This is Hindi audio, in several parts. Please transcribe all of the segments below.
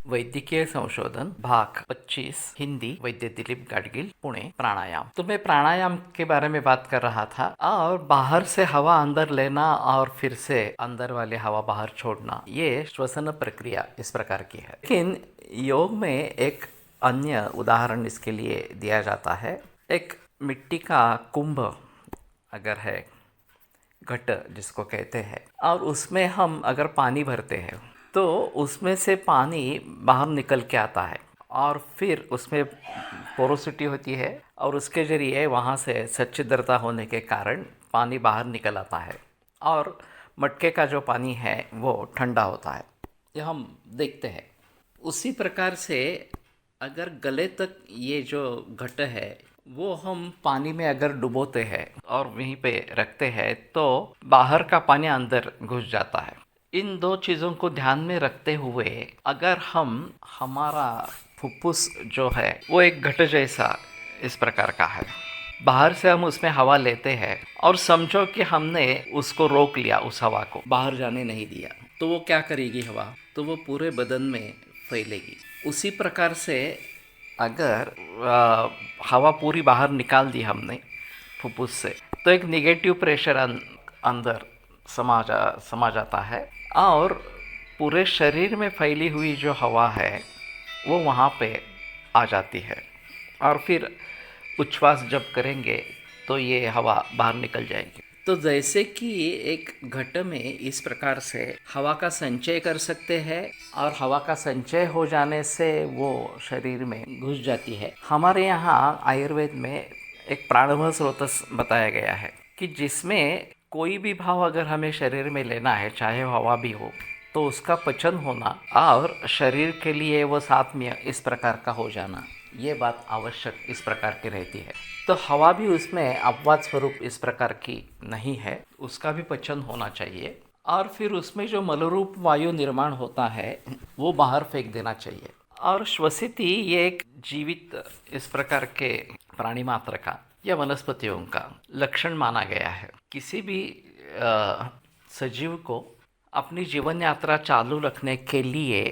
वैद्यकीय संशोधन भाग 25 हिंदी वैद्य दिलीप गाडगिल पुणे प्राणायाम। तो मैं प्राणायाम के बारे में बात कर रहा था और बाहर से हवा अंदर लेना और फिर से अंदर वाली हवा बाहर छोड़ना, ये श्वसन प्रक्रिया इस प्रकार की है। लेकिन योग में एक अन्य उदाहरण इसके लिए दिया जाता है। एक मिट्टी का कुंभ अगर है, घट जिसको कहते हैं, और उसमें हम अगर पानी भरते हैं तो उसमें से पानी बाहर निकल के आता है और फिर उसमें पोरोसिटी होती है और उसके जरिए वहाँ से सच्छिद्रता होने के कारण पानी बाहर निकल आता है और मटके का जो पानी है वो ठंडा होता है। ये हम देखते हैं। उसी प्रकार से अगर गले तक ये जो घट है वो हम पानी में अगर डुबोते हैं और वहीं पे रखते हैं तो बाहर का पानी अंदर घुस जाता है। इन दो चीज़ों को ध्यान में रखते हुए अगर हम हमारा फुफ्फुस जो है वो एक घट जैसा इस प्रकार का है, बाहर से हम उसमें हवा लेते हैं और समझो कि हमने उसको रोक लिया, उस हवा को बाहर जाने नहीं दिया, तो वो क्या करेगी हवा? तो वो पूरे बदन में फैलेगी। उसी प्रकार से अगर हवा पूरी बाहर निकाल दी हमने फुफ्फुस से तो एक निगेटिव प्रेशर अंदर समा जाता है और पूरे शरीर में फैली हुई जो हवा है वो वहाँ पे आ जाती है और फिर उच्छ्वास जब करेंगे तो ये हवा बाहर निकल जाएगी। तो जैसे कि एक घट में इस प्रकार से हवा का संचय कर सकते हैं और हवा का संचय हो जाने से वो शरीर में घुस जाती है। हमारे यहाँ आयुर्वेद में एक प्राणभ स्रोतस बताया गया है कि जिसमें कोई भी भाव अगर हमें शरीर में लेना है, चाहे हवा भी हो, तो उसका पचन होना और शरीर के लिए वो सात्म्य इस प्रकार का हो जाना, ये बात आवश्यक इस प्रकार की रहती है। तो हवा भी उसमें अपवाद स्वरूप इस प्रकार की नहीं है, उसका भी पचन होना चाहिए और फिर उसमें जो मलरूप वायु निर्माण होता है वो बाहर फेंक देना चाहिए। और श्वसिति ये एक जीवित इस प्रकार के प्राणी मात्र का या वनस्पतियों का लक्षण माना गया है। किसी भी सजीव को अपनी जीवन यात्रा चालू रखने के लिए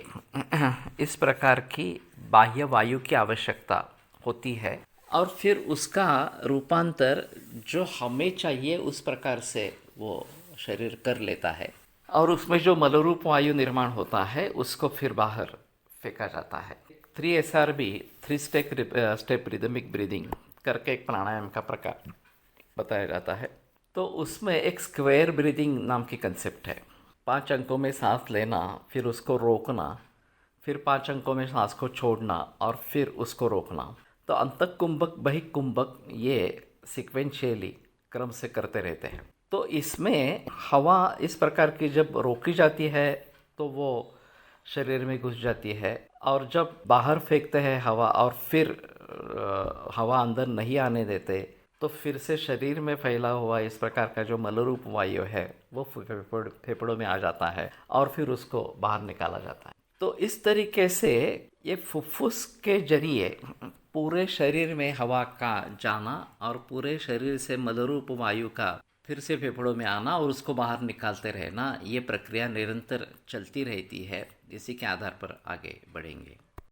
इस प्रकार की बाह्य वायु की आवश्यकता होती है और फिर उसका रूपांतर जो हमें चाहिए उस प्रकार से वो शरीर कर लेता है और उसमें जो मलरूप वायु निर्माण होता है उसको फिर बाहर फेंका जाता है। 3SRB 3 स्टेप रिदमिक ब्रीदिंग करके एक प्राणायाम का प्रकार बताया जाता है। तो उसमें एक स्क्वायर ब्रीदिंग नाम की कंसेप्ट है। 5 अंकों में सांस लेना, फिर उसको रोकना, फिर 5 अंकों में सांस को छोड़ना और फिर उसको रोकना। तो अंतक कुंभक बहिक कुंभक ये सिक्वेंशियली क्रम से करते रहते हैं। तो इसमें हवा इस प्रकार की जब रोकी जाती है तो वो शरीर में घुस जाती है और जब बाहर फेंकते हैं हवा और फिर हवा अंदर नहीं आने देते तो फिर से शरीर में फैला हुआ इस प्रकार का जो मलरूप वायु है वो फेफड़ों में आ जाता है और फिर उसको बाहर निकाला जाता है। तो इस तरीके से ये फुफ्फुस के जरिए पूरे शरीर में हवा का जाना और पूरे शरीर से मलरूप वायु का फिर से फेफड़ों में आना और उसको बाहर निकालते रहना, ये प्रक्रिया निरंतर चलती रहती है। इसी के आधार पर आगे बढ़ेंगे।